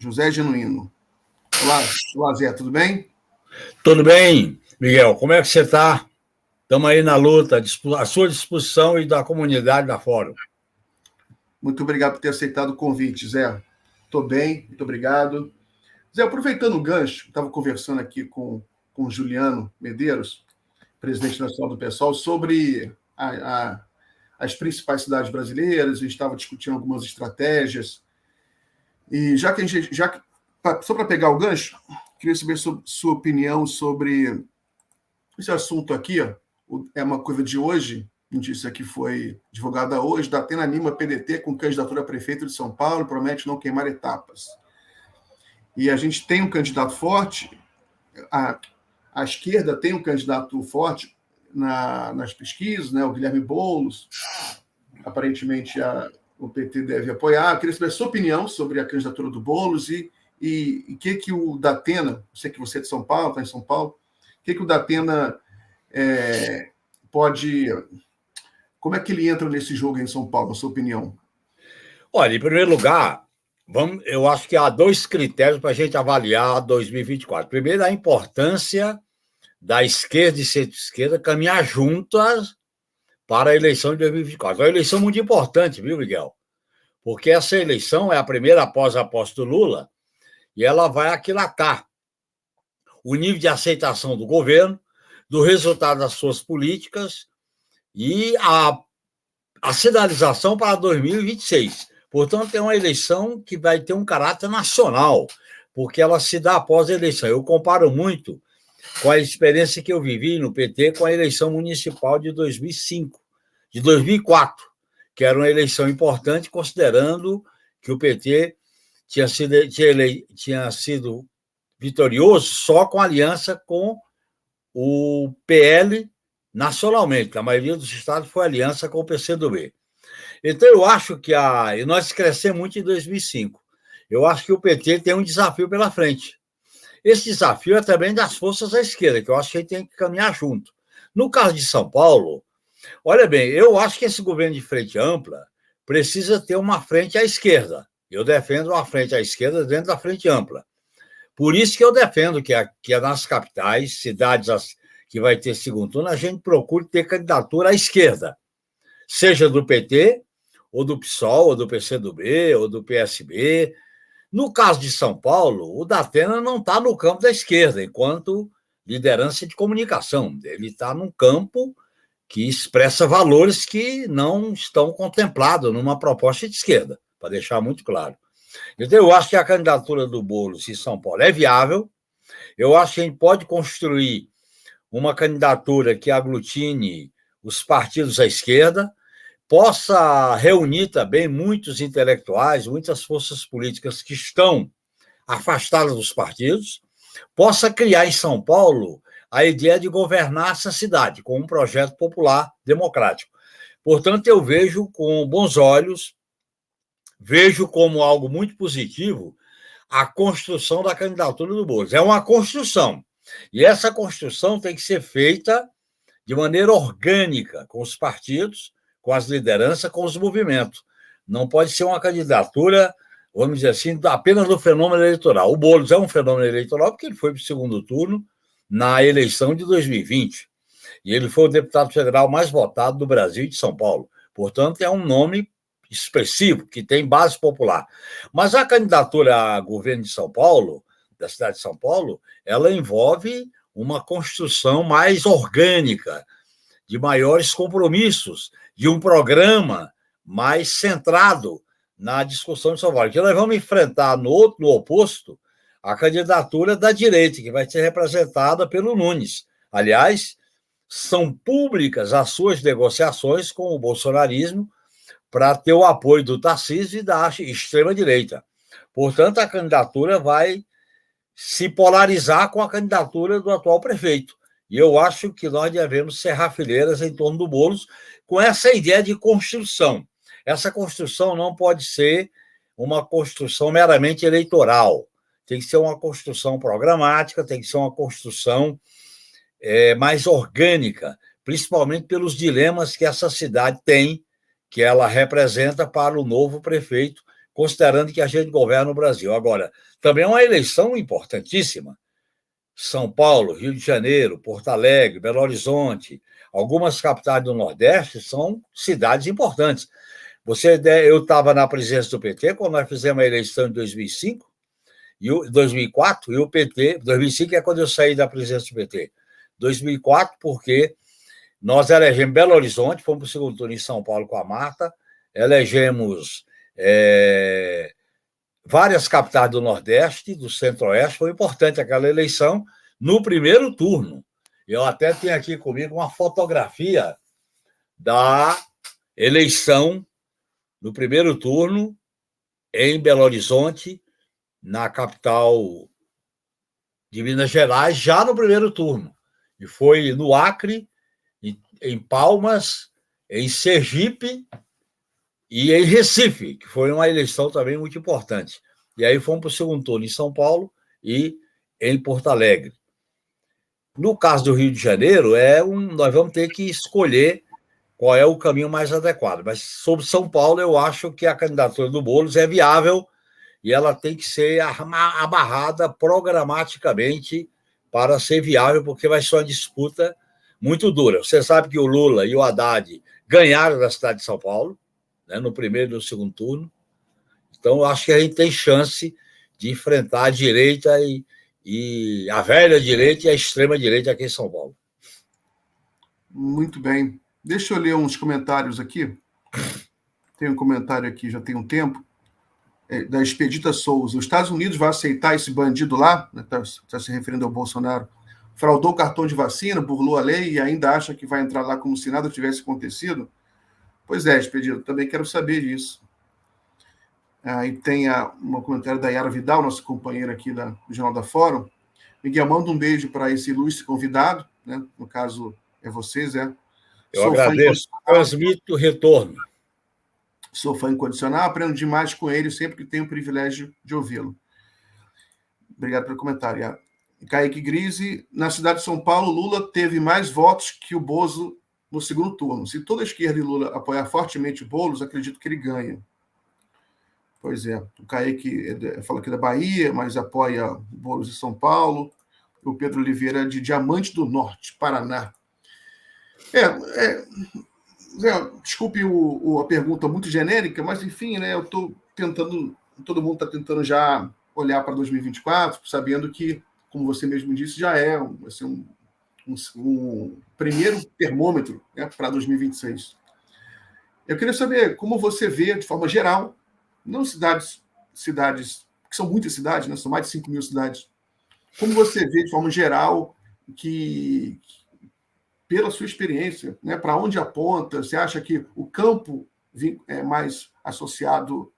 José Genuíno. Olá, Zé, tudo bem? Tudo bem, Miguel? Como é que você está? Estamos aí na luta, à sua disposição e da comunidade da Fórum. Muito obrigado por ter aceitado o convite, Zé. Estou bem, muito obrigado. Zé, aproveitando o gancho, estava conversando aqui com o Juliano Medeiros, presidente nacional do PSOL, sobre as principais cidades brasileiras. A gente estava discutindo algumas estratégias. E só para pegar o gancho, queria saber sua opinião sobre esse assunto aqui. Ó, é uma coisa de hoje, notícia que foi divulgada hoje: Datena anima PDT com candidatura a prefeito de São Paulo, promete não queimar etapas. E a gente tem um candidato forte, a esquerda tem um candidato forte nas pesquisas, né? O Guilherme Boulos, aparentemente o PT deve apoiar. Eu queria saber a sua opinião sobre a candidatura do Boulos e que o Datena, sei que você é de São Paulo, está em São Paulo, que o Datena pode... Como é que ele entra nesse jogo em São Paulo, na sua opinião? Olha, em primeiro lugar, eu acho que há dois critérios para a gente avaliar 2024. Primeiro, a importância da esquerda e centro-esquerda caminhar juntas para a eleição de 2024. É uma eleição muito importante, viu, Miguel? Porque essa eleição é a primeira após a posse do Lula e ela vai aquilatar o nível de aceitação do governo, do resultado das suas políticas e a sinalização para 2026. Portanto, é uma eleição que vai ter um caráter nacional, porque ela se dá após a eleição. Eu comparo muito com a experiência que eu vivi no PT com a eleição municipal de 2004, que era uma eleição importante, considerando que o PT tinha sido vitorioso só com aliança com o PL nacionalmente. A maioria dos estados foi aliança com o PCdoB. Então, eu acho que e nós crescemos muito em 2005. Eu acho que o PT tem um desafio pela frente. Esse desafio é também das forças da esquerda, que eu acho que a gente tem que caminhar junto. No caso de São Paulo, olha bem, eu acho que esse governo de frente ampla precisa ter uma frente à esquerda. Eu defendo uma frente à esquerda dentro da frente ampla. Por isso que eu defendo que nas capitais, cidades que vai ter segundo turno, a gente procure ter candidatura à esquerda, seja do PT, ou do PSOL, ou do PCdoB, ou do PSB. No caso de São Paulo, o Datena não está no campo da esquerda, enquanto liderança de comunicação. Ele está num campo que expressa valores que não estão contemplados numa proposta de esquerda, para deixar muito claro. Então, eu acho que a candidatura do Boulos em São Paulo é viável. Eu acho que a gente pode construir uma candidatura que aglutine os partidos à esquerda, possa reunir também muitos intelectuais, muitas forças políticas que estão afastadas dos partidos, possa criar em São Paulo a ideia de governar essa cidade com um projeto popular democrático. Portanto, eu vejo com bons olhos, vejo como algo muito positivo a construção da candidatura do Boulos. É uma construção, e essa construção tem que ser feita de maneira orgânica, com os partidos, com as lideranças, com os movimentos. Não pode ser uma candidatura, vamos dizer assim, apenas no fenômeno eleitoral. O Boulos é um fenômeno eleitoral porque ele foi para o segundo turno na eleição de 2020. E ele foi o deputado federal mais votado do Brasil e de São Paulo. Portanto, é um nome expressivo, que tem base popular. Mas a candidatura a governo de São Paulo, da cidade de São Paulo, ela envolve uma construção mais orgânica, de maiores compromissos, de um programa mais centrado na discussão de São Paulo. Que nós vamos enfrentar no oposto a candidatura da direita, que vai ser representada pelo Nunes. Aliás, são públicas as suas negociações com o bolsonarismo para ter o apoio do Tarcísio e da extrema-direita. Portanto, a candidatura vai se polarizar com a candidatura do atual prefeito. E eu acho que nós devemos cerrar fileiras em torno do Boulos com essa ideia de construção. Essa construção não pode ser uma construção meramente eleitoral. Tem que ser uma construção programática, tem que ser uma construção mais orgânica, principalmente pelos dilemas que essa cidade tem, que ela representa para o novo prefeito, considerando que a gente governa o Brasil. Agora, também é uma eleição importantíssima. São Paulo, Rio de Janeiro, Porto Alegre, Belo Horizonte, algumas capitais do Nordeste são cidades importantes. Eu estava na presidência do PT quando nós fizemos a eleição em 2005, 2004, e o PT, 2005 é quando eu saí da presidência do PT, 2004 porque nós elegemos Belo Horizonte, fomos para o segundo turno em São Paulo com a Marta, elegemos várias capitais do Nordeste, do Centro-Oeste, foi importante aquela eleição no primeiro turno. Eu até tenho aqui comigo uma fotografia da eleição no primeiro turno em Belo Horizonte, na capital de Minas Gerais, já no primeiro turno. E foi no Acre, em Palmas, em Sergipe e em Recife, que foi uma eleição também muito importante. E aí fomos para o segundo turno em São Paulo e em Porto Alegre. No caso do Rio de Janeiro, nós vamos ter que escolher qual é o caminho mais adequado. Mas sobre São Paulo, eu acho que a candidatura do Boulos é viável e ela tem que ser amarrada programaticamente para ser viável, porque vai ser uma disputa muito dura. Você sabe que o Lula e o Haddad ganharam da cidade de São Paulo, né, no primeiro e no segundo turno. Então, eu acho que a gente tem chance de enfrentar a direita e a velha direita e a extrema direita aqui em São Paulo. Muito bem. Deixa eu ler uns comentários aqui. Tem um comentário aqui, já tem um tempo, da Expedita Souza. Os Estados Unidos vai aceitar esse bandido lá, está se referindo ao Bolsonaro, fraudou o cartão de vacina, burlou a lei e ainda acha que vai entrar lá como se nada tivesse acontecido? Pois é, Expedito, também quero saber disso. Aí tem um comentário da Yara Vidal, nossa companheira aqui do Jornal da Fórum. Miguel, manda um beijo para esse ilustre convidado, né? No caso, é você, Zé. Eu agradeço. Transmito o retorno. Sou fã incondicional, aprendo demais com ele sempre que tenho o privilégio de ouvi-lo. Obrigado pelo comentário, Yara. Kaique Grise, na cidade de São Paulo, Lula teve mais votos que o Bozo no segundo turno. Se toda a esquerda e Lula apoiar fortemente o Boulos, acredito que ele ganha. Pois é. O Kaique fala aqui da Bahia, mas apoia o Boulos de São Paulo. O Pedro Oliveira de Diamante do Norte, Paraná. Zé, desculpe a pergunta muito genérica, mas enfim, né? Eu estou tentando, todo mundo está tentando já olhar para 2024, sabendo que, como você mesmo disse, já é assim, um primeiro termômetro, né, para 2026. Eu queria saber como você vê, de forma geral, não cidades, que são muitas cidades, né, são mais de 5 mil cidades, como você vê, de forma geral, que pela sua experiência, né, para onde aponta? Você acha que o campo é mais associado?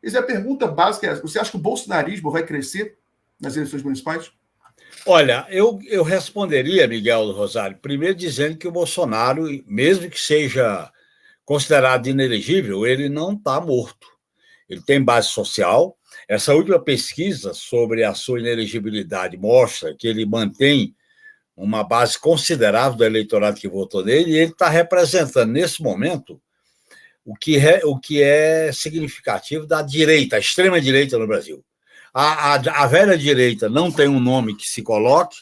A pergunta básica é: você acha que o bolsonarismo vai crescer nas eleições municipais? Olha, eu responderia, Miguel do Rosário, primeiro dizendo que o Bolsonaro, mesmo que seja considerado inelegível, ele não está morto. Ele tem base social. Essa última pesquisa sobre a sua inelegibilidade mostra que ele mantém uma base considerável do eleitorado que votou nele, e ele está representando, nesse momento, o que é significativo da direita, a extrema-direita no Brasil. A velha direita não tem um nome que se coloque,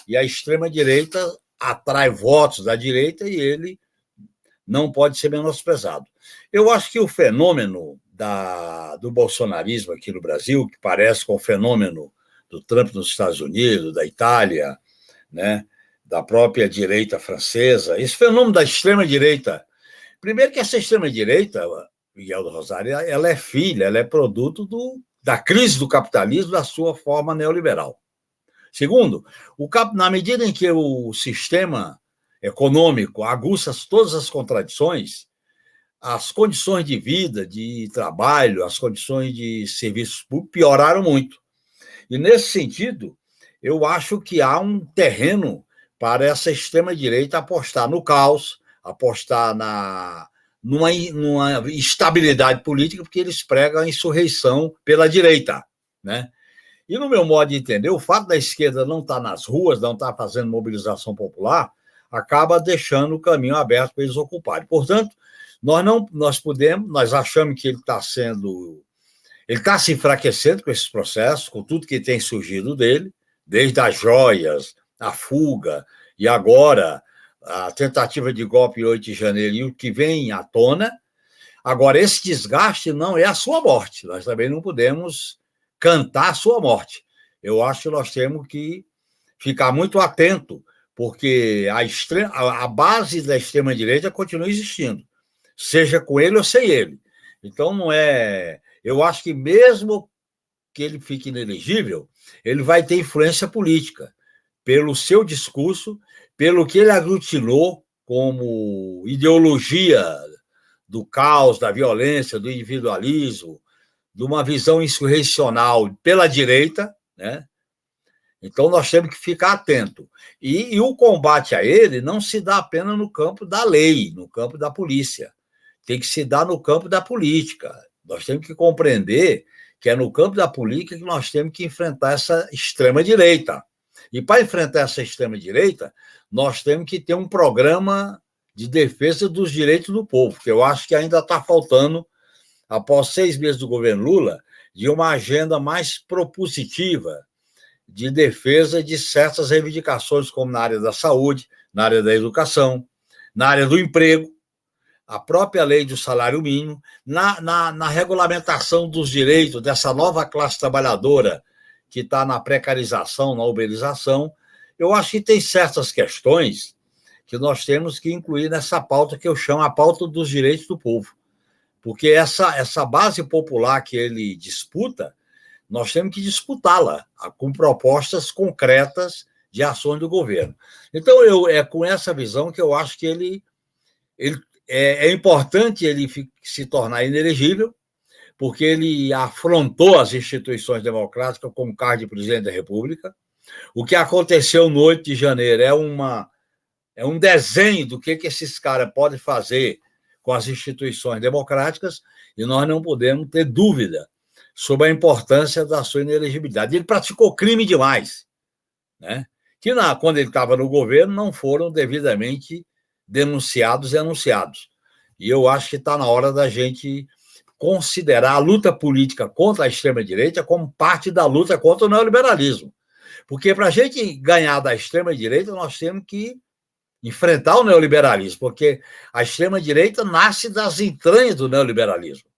e a extrema-direita atrai votos da direita e ele não pode ser menosprezado. Eu acho que o fenômeno do bolsonarismo aqui no Brasil, que parece com o fenômeno do Trump nos Estados Unidos, da Itália, né, da própria direita francesa, esse fenômeno da extrema-direita, primeiro que essa extrema-direita, Miguel do Rosário, ela é produto da crise do capitalismo, da sua forma neoliberal. Segundo, na medida em que o sistema econômico aguça todas as contradições, as condições de vida, de trabalho, as condições de serviços públicos pioraram muito. E, nesse sentido, eu acho que há um terreno para essa extrema-direita apostar no caos, apostar numa instabilidade política, porque eles pregam a insurreição pela direita, né? E, no meu modo de entender, o fato da esquerda não estar nas ruas, não estar fazendo mobilização popular, acaba deixando o caminho aberto para eles ocuparem. Portanto, nós achamos que ele está sendo Ele está se enfraquecendo com esses processos, com tudo que tem surgido dele, desde as joias, a fuga, e agora a tentativa de golpe em 8 de janeiro e o que vem à tona. Agora, esse desgaste não é a sua morte. Nós também não podemos cantar a sua morte. Eu acho que nós temos que ficar muito atento, porque a base da extrema-direita continua existindo, seja com ele ou sem ele. Então, não é... Eu acho que mesmo que ele fique inelegível, ele vai ter influência política, pelo seu discurso, pelo que ele aglutinou como ideologia do caos, da violência, do individualismo, de uma visão insurrecional pela direita, né? Então, nós temos que ficar atento. E o combate a ele não se dá apenas no campo da lei, no campo da polícia. Tem que se dar no campo da política. Nós temos que compreender que é no campo da política que nós temos que enfrentar essa extrema-direita. E para enfrentar essa extrema-direita, nós temos que ter um programa de defesa dos direitos do povo, que eu acho que ainda está faltando, após 6 meses do governo Lula, de uma agenda mais propositiva de defesa de certas reivindicações, como na área da saúde, na área da educação, na área do emprego, a própria lei do salário mínimo, na regulamentação dos direitos dessa nova classe trabalhadora que está na precarização, na uberização. Eu acho que tem certas questões que nós temos que incluir nessa pauta que eu chamo a pauta dos direitos do povo. Porque essa base popular que ele disputa, nós temos que disputá-la com propostas concretas de ações do governo. Então, é com essa visão que eu acho que é importante ele se tornar inelegível, porque ele afrontou as instituições democráticas como cargo de presidente da República. O que aconteceu no 8 de janeiro é um desenho do que esses caras podem fazer com as instituições democráticas, e nós não podemos ter dúvida sobre a importância da sua inelegibilidade. Ele praticou crime demais, né? Que quando ele estava no governo não foram devidamente denunciados e anunciados. E eu acho que está na hora da gente considerar a luta política contra a extrema-direita como parte da luta contra o neoliberalismo. Porque para a gente ganhar da extrema-direita, nós temos que enfrentar o neoliberalismo, porque a extrema-direita nasce das entranhas do neoliberalismo.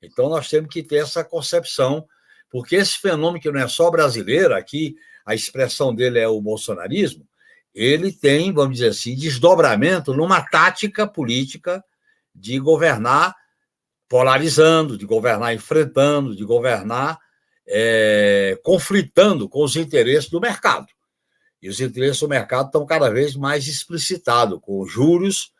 Então, nós temos que ter essa concepção, porque esse fenômeno que não é só brasileiro, aqui a expressão dele é o bolsonarismo, ele tem, vamos dizer assim, desdobramento numa tática política de governar polarizando, de governar enfrentando, de governar conflitando com os interesses do mercado. E os interesses do mercado estão cada vez mais explicitados, com juros,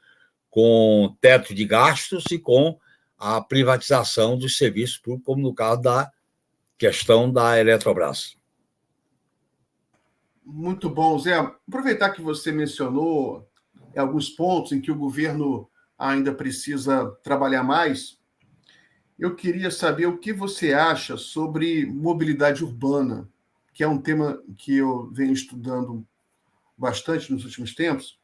com teto de gastos e com a privatização dos serviços públicos, como no caso da questão da Eletrobras. Muito bom, Zé. Aproveitar que você mencionou alguns pontos em que o governo ainda precisa trabalhar mais, eu queria saber o que você acha sobre mobilidade urbana, que é um tema que eu venho estudando bastante nos últimos tempos,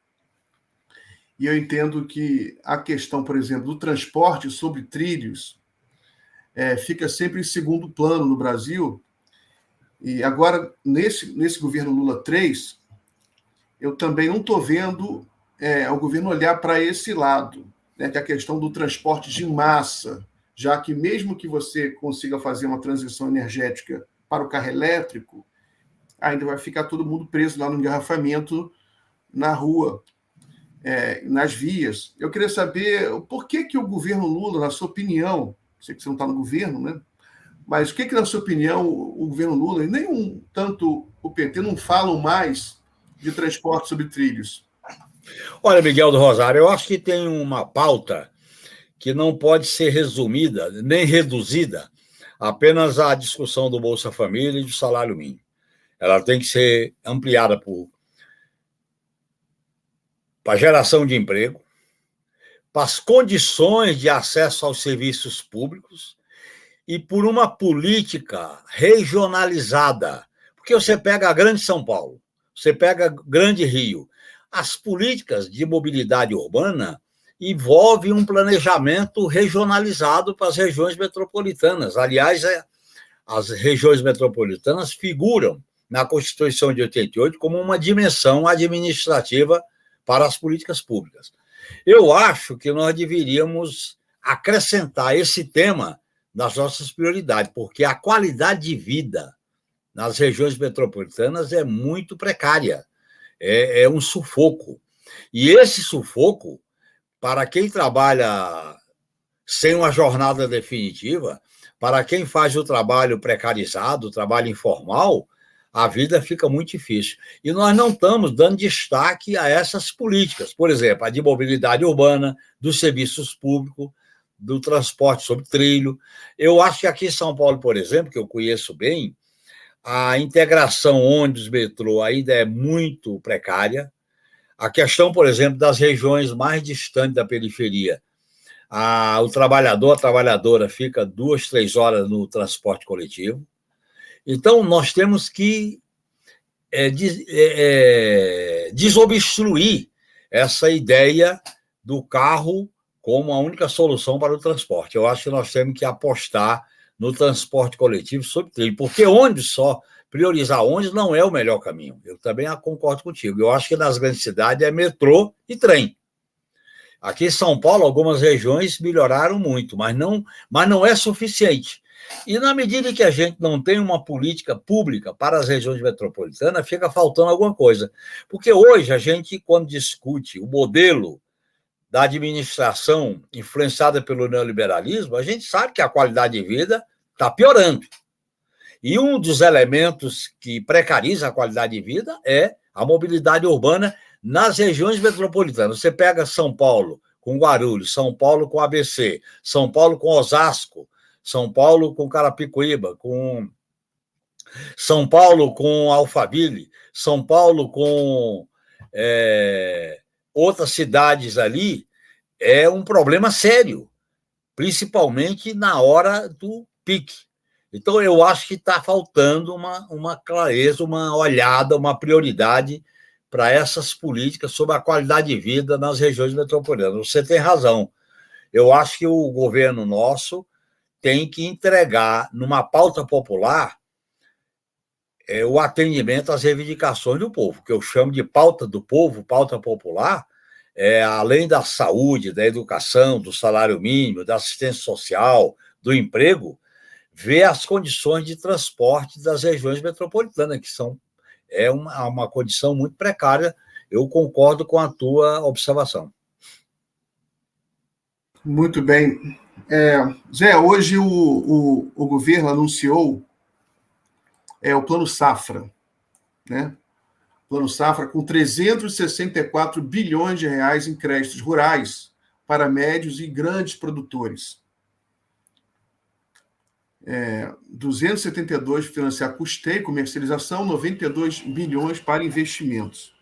e eu entendo que a questão, por exemplo, do transporte sobre trilhos fica sempre em segundo plano no Brasil. E agora, nesse governo Lula 3, eu também não estou vendo o governo olhar para esse lado, né, que é a questão do transporte de massa, já que mesmo que você consiga fazer uma transição energética para o carro elétrico, ainda vai ficar todo mundo preso lá no engarrafamento na rua, nas vias. Eu queria saber por que o governo Lula, na sua opinião, sei que você não está no governo, né? Mas o que, na sua opinião, o governo Lula, e nem tanto o PT, não falam mais de transporte sobre trilhos? Olha, Miguel do Rosário, eu acho que tem uma pauta que não pode ser resumida, nem reduzida, apenas à discussão do Bolsa Família e do salário mínimo. Ela tem que ser ampliada para a geração de emprego, para as condições de acesso aos serviços públicos e por uma política regionalizada. Porque você pega a Grande São Paulo, você pega a Grande Rio, as políticas de mobilidade urbana envolve um planejamento regionalizado para as regiões metropolitanas. Aliás, as regiões metropolitanas figuram na Constituição de 88 como uma dimensão administrativa para as políticas públicas. Eu acho que nós deveríamos acrescentar esse tema nas nossas prioridades, porque a qualidade de vida nas regiões metropolitanas é muito precária, é um sufoco. E esse sufoco, para quem trabalha sem uma jornada definitiva, para quem faz o trabalho precarizado, o trabalho informal, a vida fica muito difícil. E nós não estamos dando destaque a essas políticas, por exemplo, a de mobilidade urbana, dos serviços públicos, do transporte sobre trilho. Eu acho que aqui em São Paulo, por exemplo, que eu conheço bem, a integração ônibus-metrô ainda é muito precária. A questão, por exemplo, das regiões mais distantes da periferia, o trabalhador, a trabalhadora fica 2, 3 horas no transporte coletivo. Então, nós temos que desobstruir essa ideia do carro como a única solução para o transporte. Eu acho que nós temos que apostar no transporte coletivo sobre trilho, porque ônibus só, priorizar ônibus não é o melhor caminho. Eu também concordo contigo. Eu acho que nas grandes cidades é metrô e trem. Aqui em São Paulo, algumas regiões melhoraram muito, mas não é suficiente. E na medida que a gente não tem uma política pública para as regiões metropolitanas, fica faltando alguma coisa. Porque hoje a gente, quando discute o modelo da administração influenciada pelo neoliberalismo, a gente sabe que a qualidade de vida está piorando. E um dos elementos que precariza a qualidade de vida é a mobilidade urbana nas regiões metropolitanas. Você pega São Paulo com Guarulhos, São Paulo com ABC, São Paulo com Osasco, São Paulo com Carapicuíba, com São Paulo com Alphaville, São Paulo com outras cidades ali, é um problema sério, principalmente na hora do pique. Então, eu acho que está faltando uma clareza, uma olhada, uma prioridade para essas políticas sobre a qualidade de vida nas regiões metropolitanas. Você tem razão. Eu acho que o governo nosso tem que entregar, numa pauta popular, o atendimento às reivindicações do povo, que eu chamo de pauta do povo, pauta popular, além da saúde, da educação, do salário mínimo, da assistência social, do emprego, ver as condições de transporte das regiões metropolitanas, que é uma condição muito precária. Eu concordo com a tua observação. Muito bem. Zé, hoje o governo anunciou o Plano Safra, né? Plano Safra com 364 bilhões de reais em créditos rurais para médios e grandes produtores. 272 para financiar custeio e comercialização, 92 bilhões para investimentos.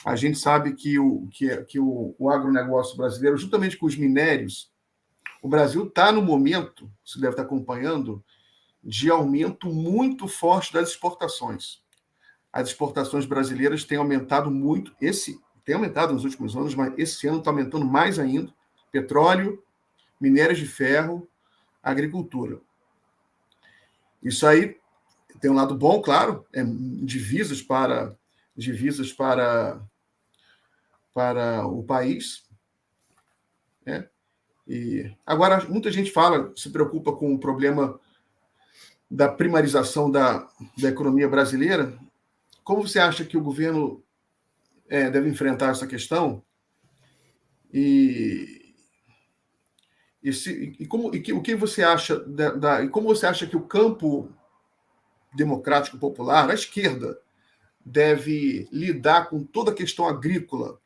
A gente sabe que o agronegócio brasileiro, juntamente com os minérios, o Brasil está no momento, você deve estar acompanhando, de aumento muito forte das exportações. As exportações brasileiras têm aumentado muito, tem aumentado nos últimos anos, mas esse ano está aumentando mais ainda. Petróleo, minérios de ferro, agricultura. Isso aí tem um lado bom, claro, divisas para o país. E agora, muita gente se preocupa com o problema da primarização da economia brasileira. Como você acha que o governo deve enfrentar essa questão? O que você acha e como você acha que o campo democrático popular, a esquerda, deve lidar com toda a questão agrícola,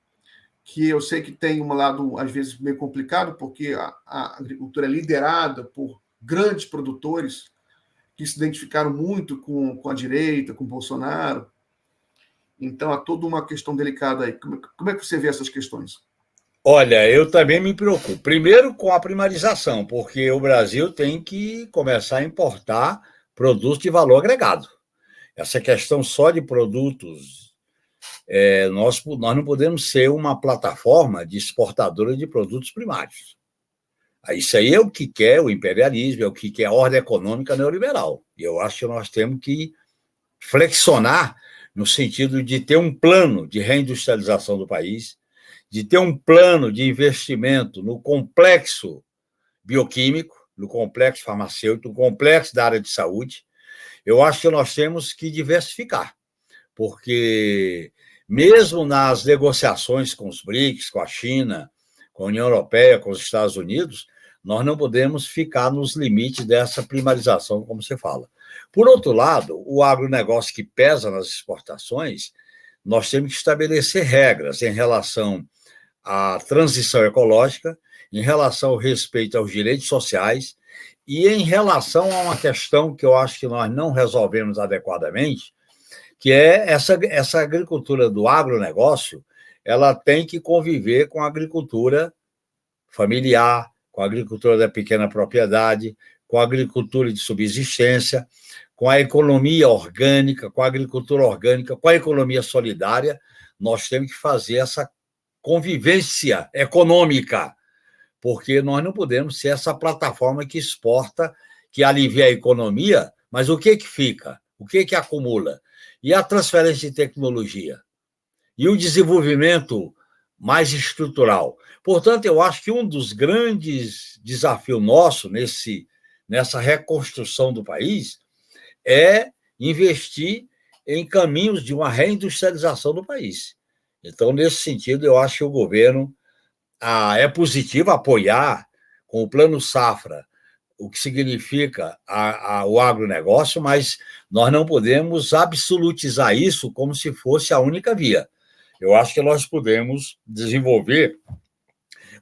que eu sei que tem um lado, às vezes, meio complicado, porque a agricultura é liderada por grandes produtores que se identificaram muito com a direita, com o Bolsonaro. Então, há toda uma questão delicada aí. Como é que você vê essas questões? Olha, eu também me preocupo. Primeiro com a primarização, porque o Brasil tem que começar a importar produtos de valor agregado. Essa questão só de produtos nós não podemos ser uma plataforma de exportadora de produtos primários. Isso aí é o que quer o imperialismo, é o que quer a ordem econômica neoliberal. E eu acho que nós temos que flexionar no sentido de ter um plano de reindustrialização do país, de ter um plano de investimento no complexo bioquímico, no complexo farmacêutico, no complexo da área de saúde. Eu acho que nós temos que diversificar, porque mesmo nas negociações com os BRICS, com a China, com a União Europeia, com os Estados Unidos, nós não podemos ficar nos limites dessa primarização, como você fala. Por outro lado, o agronegócio que pesa nas exportações, nós temos que estabelecer regras em relação à transição ecológica, em relação ao respeito aos direitos sociais e em relação a uma questão que eu acho que nós não resolvemos adequadamente, que é essa agricultura do agronegócio, ela tem que conviver com a agricultura familiar, com a agricultura da pequena propriedade, com a agricultura de subsistência, com a economia orgânica, com a agricultura orgânica, com a economia solidária. Nós temos que fazer essa convivência econômica, porque nós não podemos ser essa plataforma que exporta, que alivia a economia, mas o que fica? O que acumula? E a transferência de tecnologia? E o desenvolvimento mais estrutural? Portanto, eu acho que um dos grandes desafios nossos nessa reconstrução do país é investir em caminhos de uma reindustrialização do país. Então, nesse sentido, eu acho que o governo é positivo apoiar com o Plano Safra o que significa o agronegócio, mas nós não podemos absolutizar isso como se fosse a única via. Eu acho que nós podemos desenvolver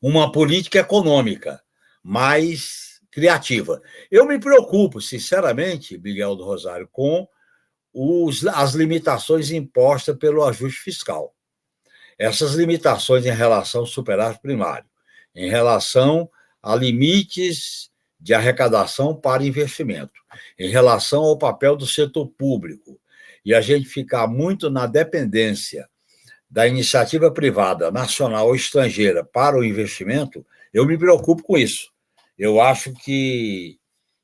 uma política econômica mais criativa. Eu me preocupo, sinceramente, Miguel do Rosário, com as limitações impostas pelo ajuste fiscal. Essas limitações em relação ao superávit primário, em relação a limites de arrecadação para investimento, em relação ao papel do setor público, e a gente ficar muito na dependência da iniciativa privada, nacional ou estrangeira, para o investimento, eu me preocupo com isso. Eu acho que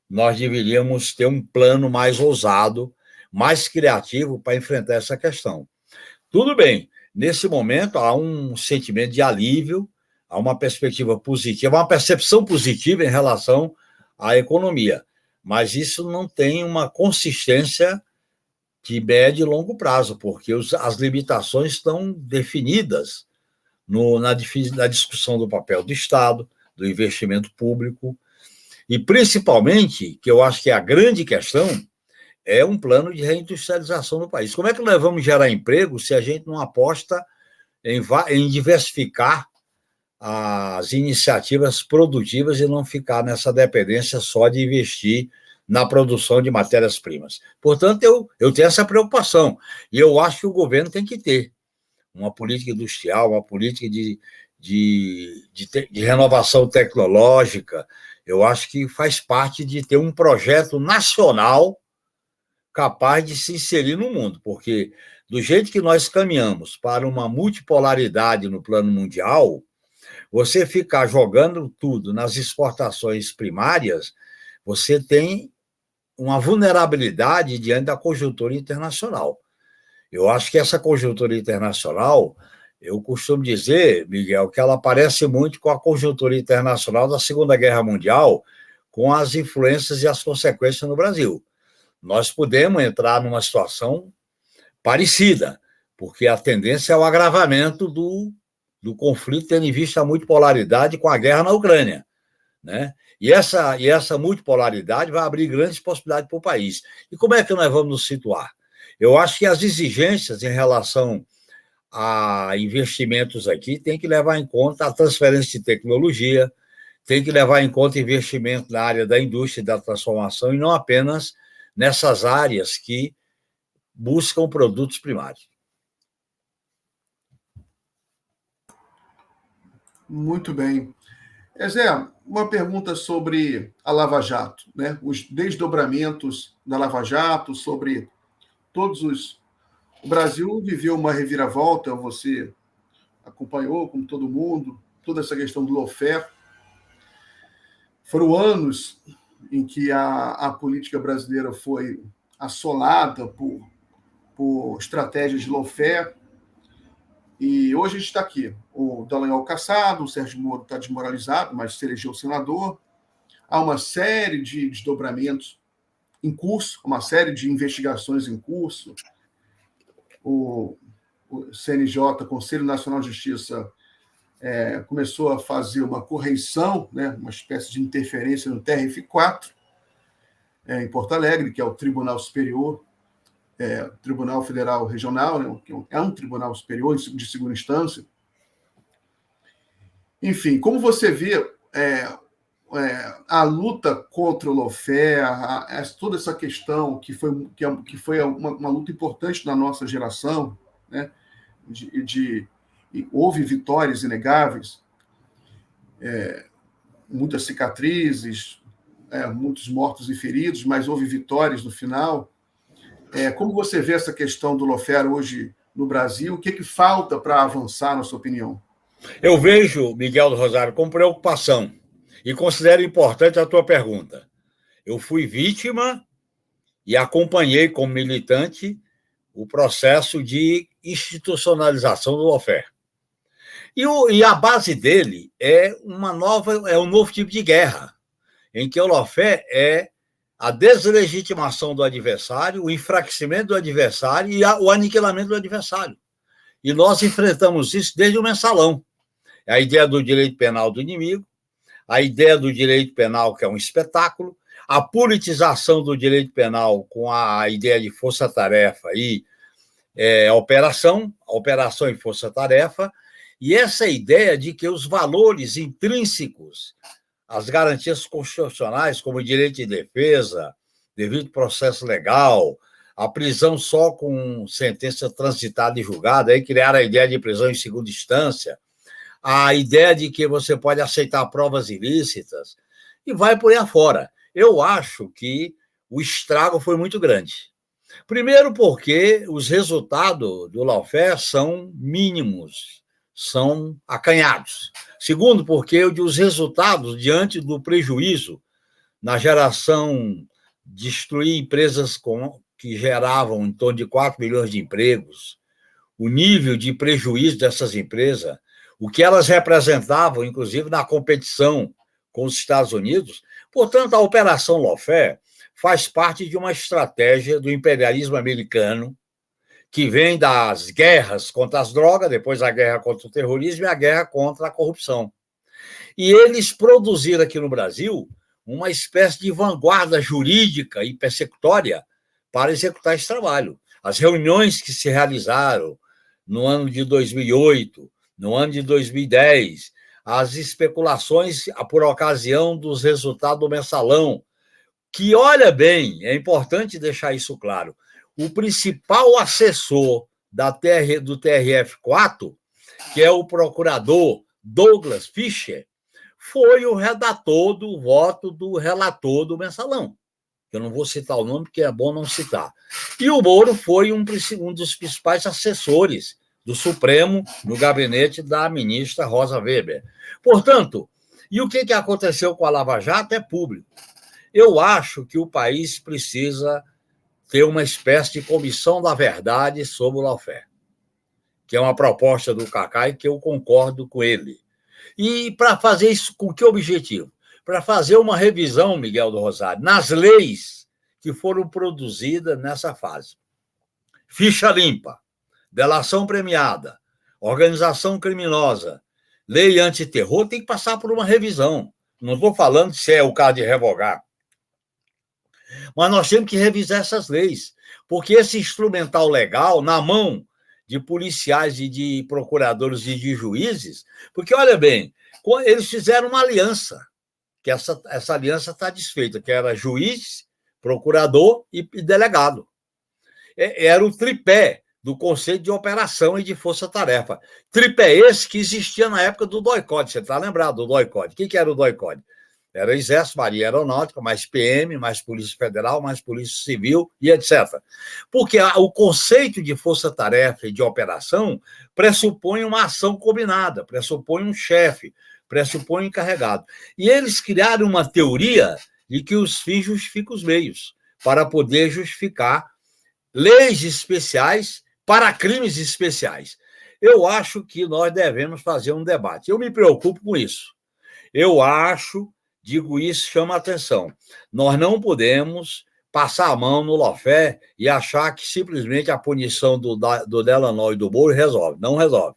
nós deveríamos ter um plano mais ousado, mais criativo para enfrentar essa questão. Tudo bem, nesse momento há um sentimento de alívio, há uma perspectiva positiva, uma percepção positiva em relação à economia, mas isso não tem uma consistência de médio e longo prazo, porque as limitações estão definidas na discussão do papel do Estado, do investimento público, e principalmente, que eu acho que é a grande questão, é um plano de reindustrialização do país. Como é que nós vamos gerar emprego se a gente não aposta em diversificar as iniciativas produtivas e não ficar nessa dependência só de investir na produção de matérias-primas? Portanto, eu tenho essa preocupação, e eu acho que o governo tem que ter uma política industrial, uma política de renovação tecnológica. Eu acho que faz parte de ter um projeto nacional capaz de se inserir no mundo, porque do jeito que nós caminhamos para uma multipolaridade no plano mundial, você ficar jogando tudo nas exportações primárias, você tem uma vulnerabilidade diante da conjuntura internacional. Eu acho que essa conjuntura internacional, eu costumo dizer, Miguel, que ela parece muito com a conjuntura internacional da Segunda Guerra Mundial, com as influências e as consequências no Brasil. Nós podemos entrar numa situação parecida, porque a tendência é o agravamento do conflito, tendo em vista a multipolaridade com a guerra na Ucrânia, né? E essa multipolaridade vai abrir grandes possibilidades para o país. E como é que nós vamos nos situar? Eu acho que as exigências em relação a investimentos aqui tem que levar em conta a transferência de tecnologia, tem que levar em conta investimento na área da indústria e da transformação, e não apenas nessas áreas que buscam produtos primários. Muito bem. Zé, uma pergunta sobre a Lava Jato, né? Os desdobramentos da Lava Jato, sobre todos O Brasil viveu uma reviravolta, você acompanhou, como todo mundo, toda essa questão do lawfare. Foram anos em que a política brasileira foi assolada por estratégias de lawfare, e hoje a gente está aqui. O Dallagnol cassado, o Sérgio Moro está desmoralizado, mas se elegeu senador. Há uma série de desdobramentos em curso, uma série de investigações em curso. O CNJ, Conselho Nacional de Justiça, começou a fazer uma correição, né, uma espécie de interferência no TRF4, em Porto Alegre, que é o Tribunal Superior, Tribunal Federal Regional, né, que é um tribunal superior de segunda instância. Enfim, como você vê a luta contra o lawfare, toda essa questão que foi uma luta importante na nossa geração, né, houve vitórias inegáveis, muitas cicatrizes, muitos mortos e feridos, mas houve vitórias no final. Como você vê essa questão do lawfare hoje no Brasil? O que falta para avançar, na sua opinião? Eu vejo, Miguel do Rosário, com preocupação e considero importante a tua pergunta. Eu fui vítima e acompanhei como militante o processo de institucionalização do lawfare. E a base dele é um novo tipo de guerra, em que o lawfare é a deslegitimação do adversário, o enfraquecimento do adversário e o aniquilamento do adversário. E nós enfrentamos isso desde o mensalão. A ideia do direito penal do inimigo, a ideia do direito penal, que é um espetáculo, a politização do direito penal com a ideia de força-tarefa e operação e força-tarefa, e essa ideia de que os valores intrínsecos, as garantias constitucionais, como o direito de defesa, devido processo legal, a prisão só com sentença transitada e julgada, aí criaram a ideia de prisão em segunda instância, a ideia de que você pode aceitar provas ilícitas, e vai por aí afora. Eu acho que o estrago foi muito grande. Primeiro porque os resultados do lawfare são mínimos, são acanhados. Segundo, porque os resultados, diante do prejuízo na geração, destruir empresas que geravam em torno de 4 milhões de empregos, o nível de prejuízo dessas empresas, o que elas representavam, inclusive, na competição com os Estados Unidos. Portanto, a Operação Lawfare faz parte de uma estratégia do imperialismo americano, que vem das guerras contra as drogas, depois a guerra contra o terrorismo e a guerra contra a corrupção. E eles produziram aqui no Brasil uma espécie de vanguarda jurídica e persecutória para executar esse trabalho. As reuniões que se realizaram no ano de 2008, no ano de 2010, as especulações por ocasião dos resultados do mensalão, que, olha bem, é importante deixar isso claro, o principal assessor do TRF4, que é o procurador Douglas Fischer, foi o redator do voto do relator do mensalão. Eu não vou citar o nome, porque é bom não citar. E o Moro foi um dos principais assessores do Supremo no gabinete da ministra Rosa Weber. Portanto, e o que aconteceu com a Lava Jato é público. Eu acho que o país precisa ter uma espécie de comissão da verdade sobre o lawfare, que é uma proposta do Cacá e que eu concordo com ele. E para fazer isso, com que objetivo? Para fazer uma revisão, Miguel do Rosário, nas leis que foram produzidas nessa fase. Ficha limpa, delação premiada, organização criminosa, lei antiterror, tem que passar por uma revisão. Não estou falando se é o caso de revogar. Mas nós temos que revisar essas leis, porque esse instrumental legal, na mão de policiais e de procuradores e de juízes, porque, olha bem, eles fizeram uma aliança, que essa aliança está desfeita, que era juiz, procurador e delegado. Era o tripé do conceito de operação e de força-tarefa. Tripé esse que existia na época do DOI-CODE, você está lembrado do DOI-CODE? O que era o DOI-CODE? Era Exército, Marinha Aeronáutica, mais PM, mais Polícia Federal, mais Polícia Civil e etc. Porque o conceito de força-tarefa e de operação pressupõe uma ação combinada, pressupõe um chefe, pressupõe um encarregado. E eles criaram uma teoria de que os fins justificam os meios, para poder justificar leis especiais para crimes especiais. Eu acho que nós devemos fazer um debate. Eu me preocupo com isso. Eu acho, digo isso, chama a atenção. Nós não podemos passar a mão no lawfare e achar que simplesmente a punição do Delano e do Moro resolve. Não resolve.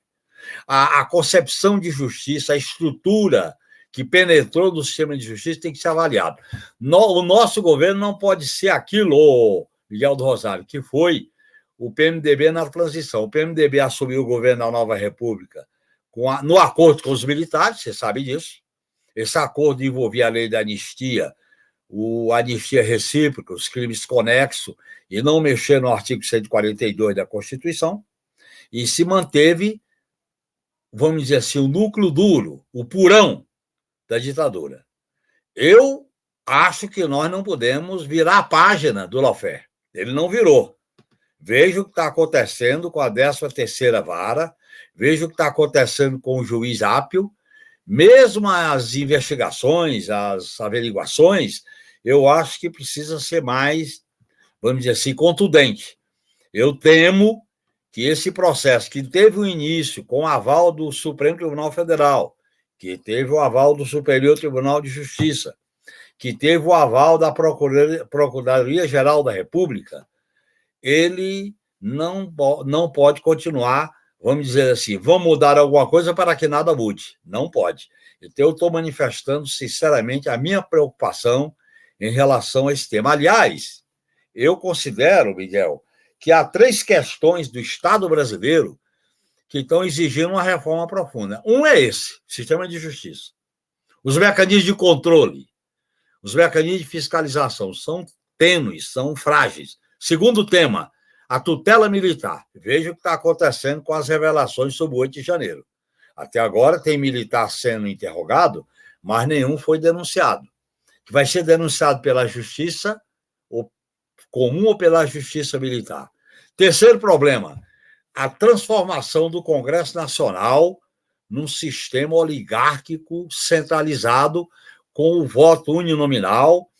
A concepção de justiça, a estrutura que penetrou no sistema de justiça tem que ser avaliado. O nosso governo não pode ser aquilo, Miguel do Rosário, que foi o PMDB na transição. O PMDB assumiu o governo da Nova República no acordo com os militares, você sabe disso. Esse acordo envolvia a lei da anistia, a anistia recíproca, os crimes conexos, e não mexer no artigo 142 da Constituição, e se manteve, vamos dizer assim, o núcleo duro, o purão da ditadura. Eu acho que nós não podemos virar a página do lawfare. Ele não virou. Veja o que está acontecendo com a 13ª Vara, veja o que está acontecendo com o juiz Apio, mesmo as investigações, as averiguações, eu acho que precisa ser mais, vamos dizer assim, contundente. Eu temo que esse processo, que teve um início com o aval do Supremo Tribunal Federal, que teve o aval do Superior Tribunal de Justiça, que teve o aval da Procuradoria-Geral da República, ele não pode continuar, vamos dizer assim, vamos mudar alguma coisa para que nada mude. Não pode. Então, eu estou manifestando, sinceramente, a minha preocupação em relação a esse tema. Aliás, eu considero, Miguel, que há 3 questões do Estado brasileiro que estão exigindo uma reforma profunda. Um é esse, sistema de justiça. Os mecanismos de controle, os mecanismos de fiscalização são tênues, são frágeis. Segundo tema, a tutela militar. Veja o que está acontecendo com as revelações sobre o 8 de janeiro. Até agora tem militar sendo interrogado, mas nenhum foi denunciado. Que vai ser denunciado pela justiça comum ou pela justiça militar. Terceiro problema, a transformação do Congresso Nacional num sistema oligárquico centralizado, com o voto uninominal,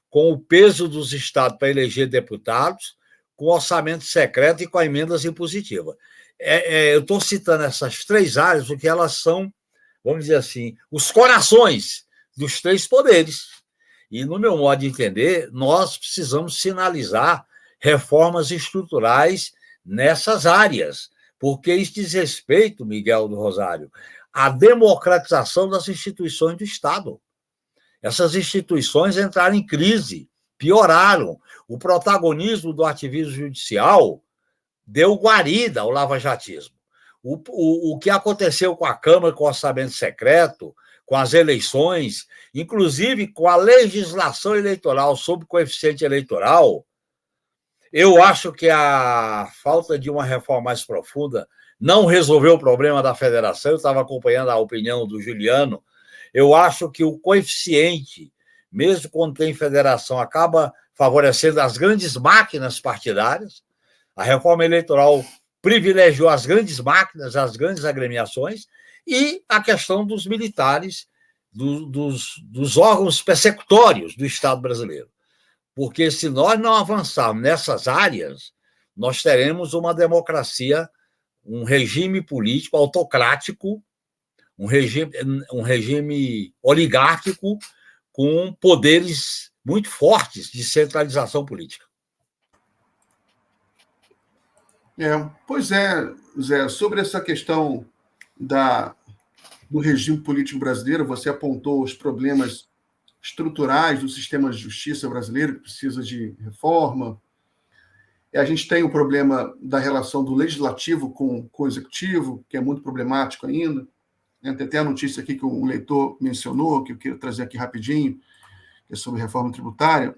com o peso dos estados para eleger deputados, com orçamento secreto e com emendas impositivas. Eu estou citando essas 3 áreas porque elas são, vamos dizer assim, os corações dos 3 poderes. E, no meu modo de entender, nós precisamos sinalizar reformas estruturais nessas áreas, porque isso diz respeito, Miguel do Rosário, à democratização das instituições do Estado. Essas instituições entraram em crise, pioraram. O protagonismo do ativismo judicial deu guarida ao lavajatismo. O que aconteceu com a Câmara, com o orçamento secreto, com as eleições, inclusive com a legislação eleitoral sobre coeficiente eleitoral, eu acho que a falta de uma reforma mais profunda não resolveu o problema da federação. Eu estava acompanhando a opinião do Juliano. Eu acho que o coeficiente, mesmo quando tem federação, acaba favorecendo as grandes máquinas partidárias. A reforma eleitoral privilegiou as grandes máquinas, as grandes agremiações, e a questão dos militares, dos órgãos persecutórios do Estado brasileiro. Porque se nós não avançarmos nessas áreas, nós teremos uma democracia, um regime político autocrático, um regime oligárquico com poderes muito fortes de centralização política. Pois é, Zé, sobre essa questão do regime político brasileiro, você apontou os problemas estruturais do sistema de justiça brasileiro, que precisa de reforma. A gente tem o problema da relação do legislativo com o executivo, que é muito problemático ainda. Tem até a notícia aqui que um leitor mencionou, que eu quero trazer aqui rapidinho, que é sobre reforma tributária,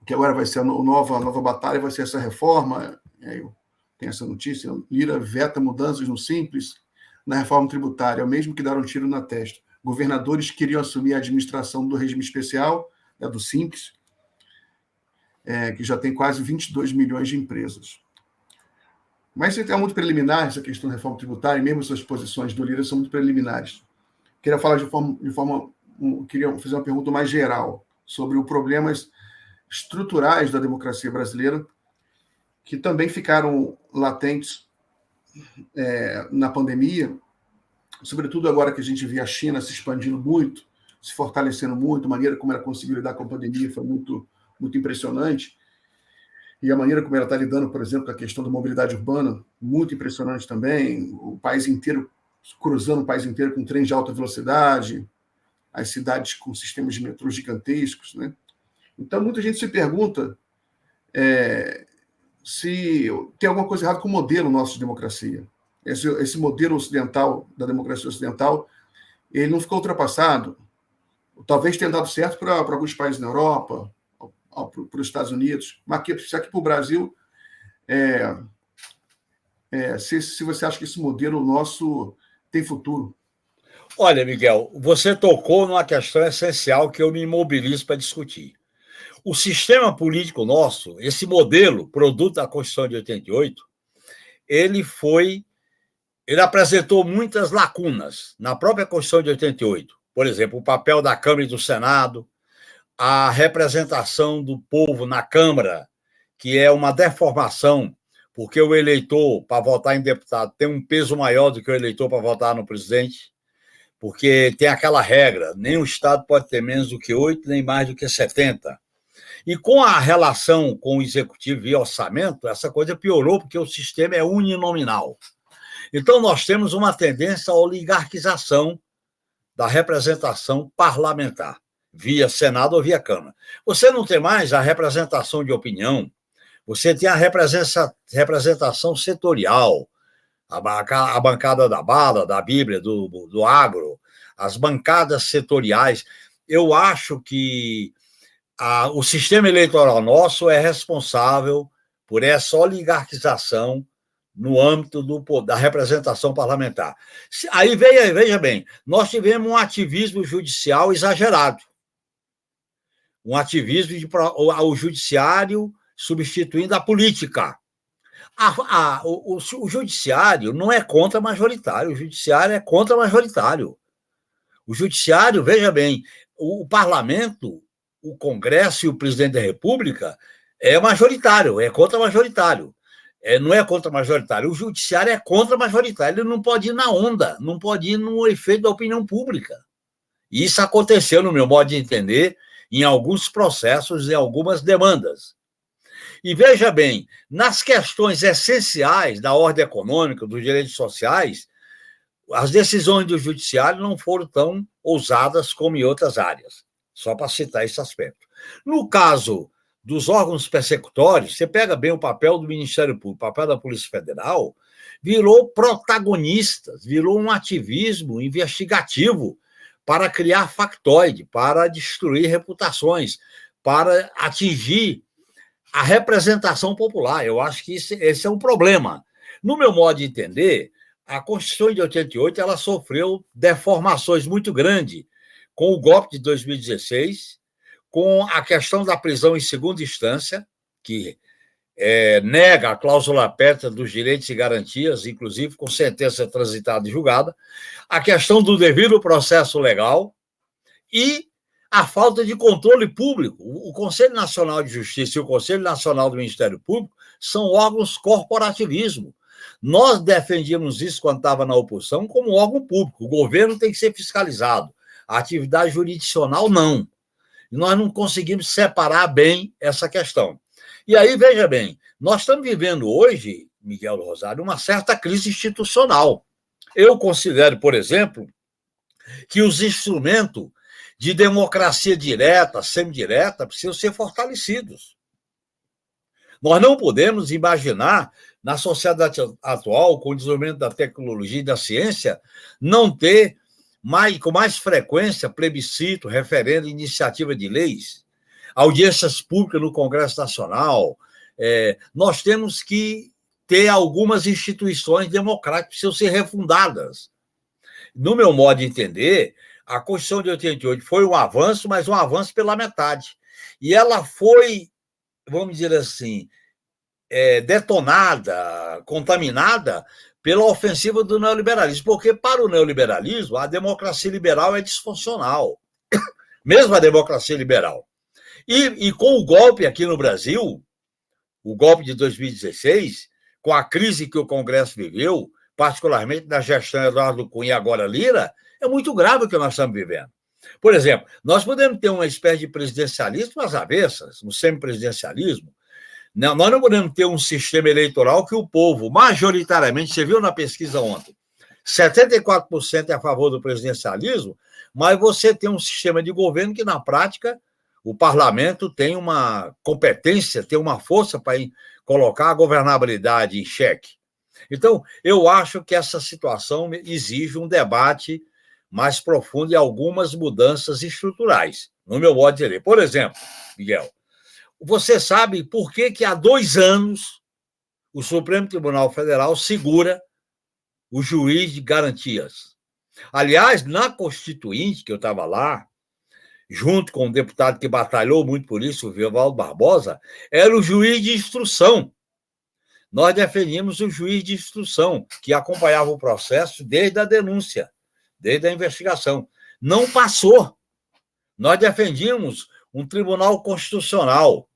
que agora vai ser a nova batalha, vai ser essa reforma. Tem essa notícia, Lira veta mudanças no Simples na reforma tributária, é o mesmo que dar um tiro na testa. governadores queriam assumir a administração do regime especial, né, do Simples, que já tem quase 22 milhões de empresas. Mas isso é muito preliminar, essa questão da reforma tributária, e mesmo essas posições do Lira são muito preliminares. Queria falar queria fazer uma pergunta mais geral sobre os problemas estruturais da democracia brasileira, que também ficaram latentes na pandemia, sobretudo agora que a gente vê a China se expandindo muito, se fortalecendo muito, a maneira como ela conseguiu lidar com a pandemia foi muito, muito impressionante. E a maneira como ela está lidando, por exemplo, com a questão da mobilidade urbana, muito impressionante também. O país inteiro, cruzando o país inteiro com trens de alta velocidade, as cidades com sistemas de metrô gigantescos, né? Então, muita gente se pergunta se tem alguma coisa errada com o modelo nosso de democracia. Esse modelo ocidental, da democracia ocidental, ele não ficou ultrapassado. Talvez tenha dado certo para alguns países na Europa, para os Estados Unidos, mas aqui para o Brasil, se você acha que esse modelo nosso tem futuro. Olha, Miguel, você tocou numa questão essencial que eu me mobilizo para discutir. O sistema político nosso, esse modelo, produto da Constituição de 88, ele apresentou muitas lacunas na própria Constituição de 88. Por exemplo, o papel da Câmara e do Senado, a representação do povo na Câmara, que é uma deformação, porque o eleitor, para votar em deputado, tem um peso maior do que o eleitor para votar no presidente, porque tem aquela regra, nenhum Estado pode ter menos do que 8, nem mais do que 70. E com a relação com o executivo e orçamento, essa coisa piorou, porque o sistema é uninominal. Então, nós temos uma tendência à oligarquização da representação parlamentar, via Senado ou via Câmara. Você não tem mais a representação de opinião, você tem a representação setorial, a bancada da bala, da Bíblia, do agro, as bancadas setoriais. Eu acho que o sistema eleitoral nosso é responsável por essa oligarquização no âmbito da representação parlamentar. Aí, veja bem, nós tivemos um ativismo judicial exagerado. Um ativismo ao judiciário substituindo a política. O judiciário não é contra-majoritário, o judiciário é contra-majoritário. O judiciário, veja bem, o parlamento, o Congresso e o presidente da República é majoritário, é contra-majoritário. Não é contra-majoritário, o judiciário é contra-majoritário, ele não pode ir na onda, não pode ir no efeito da opinião pública. E isso aconteceu, no meu modo de entender, em alguns processos e algumas demandas. E veja bem, nas questões essenciais da ordem econômica, dos direitos sociais, as decisões do judiciário não foram tão ousadas como em outras áreas, só para citar esse aspecto. No caso dos órgãos persecutórios, você pega bem o papel do Ministério Público, o papel da Polícia Federal, virou protagonistas, virou um ativismo investigativo para criar factoide, para destruir reputações, para atingir a representação popular. Eu acho que esse é um problema. No meu modo de entender, a Constituição de 88 ela sofreu deformações muito grandes com o golpe de 2016, com a questão da prisão em segunda instância, que nega a cláusula pétrea dos direitos e garantias, inclusive com sentença transitada e julgada, a questão do devido processo legal e a falta de controle público. O Conselho Nacional de Justiça e o Conselho Nacional do Ministério Público são órgãos corporativismo. Nós defendíamos isso quando estava na oposição como órgão público. O governo tem que ser fiscalizado. A atividade jurisdicional, não. Nós não conseguimos separar bem essa questão. E aí, veja bem, nós estamos vivendo hoje, Miguel do Rosário, uma certa crise institucional. Eu considero, por exemplo, que os instrumentos de democracia direta, semidireta, precisam ser fortalecidos. Nós não podemos imaginar, na sociedade atual, com o desenvolvimento da tecnologia e da ciência, não ter com mais frequência plebiscito, referendo, iniciativa de leis, audiências públicas no Congresso Nacional. Nós temos que ter algumas instituições democráticas que precisam ser refundadas. No meu modo de entender, A Constituição de 88 foi um avanço, mas um avanço pela metade. E ela foi, vamos dizer assim, detonada, contaminada pela ofensiva do neoliberalismo, porque para o neoliberalismo a democracia liberal é disfuncional, mesmo a democracia liberal. E com o golpe aqui no Brasil, o golpe de 2016, com a crise que o Congresso viveu, particularmente na gestão Eduardo Cunha e agora Lira, é muito grave o que nós estamos vivendo. Por exemplo, nós podemos ter uma espécie de presidencialismo às avessas, um semipresidencialismo. Nós não podemos ter um sistema eleitoral que o povo, majoritariamente, você viu na pesquisa ontem, 74% é a favor do presidencialismo, mas você tem um sistema de governo que, na prática, o parlamento tem uma competência, tem uma força para colocar a governabilidade em xeque. Então, eu acho que essa situação exige um debate mais profundo e algumas mudanças estruturais, no meu modo de ver. Por exemplo, Miguel, você sabe por que há 2 anos o Supremo Tribunal Federal segura o juiz de garantias? Aliás, na Constituinte, que eu estava lá, junto com um deputado que batalhou muito por isso, o Vivaldo Barbosa, era o juiz de instrução. Nós defendíamos o juiz de instrução, que acompanhava o processo desde a denúncia, desde a investigação. Não passou. Nós defendíamos um tribunal constitucional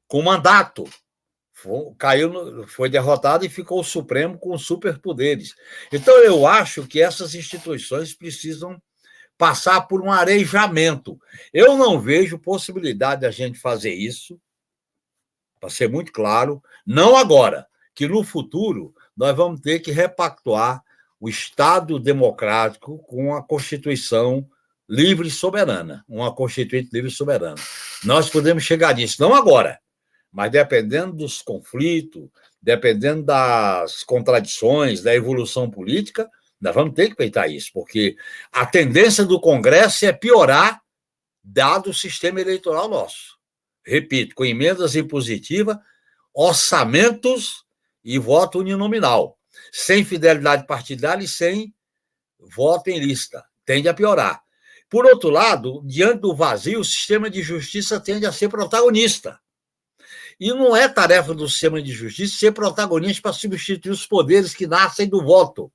com mandato. Foi derrotado e ficou o Supremo com superpoderes. Então, eu acho que essas instituições precisam passar por um arejamento. Eu não vejo possibilidade de a gente fazer isso, para ser muito claro, não agora, que no futuro nós vamos ter que repactuar o Estado democrático com a Constituição livre e soberana, uma Constituinte livre e soberana. Nós podemos chegar nisso, não agora, mas dependendo dos conflitos, dependendo das contradições, da evolução política, nós vamos ter que peitar isso, porque a tendência do Congresso é piorar, dado o sistema eleitoral nosso. Repito, com emendas impositivas, orçamentos e voto uninominal, sem fidelidade partidária e sem voto em lista. Tende a piorar. Por outro lado, diante do vazio, o sistema de justiça tende a ser protagonista. E não é tarefa do sistema de justiça ser protagonista para substituir os poderes que nascem do voto.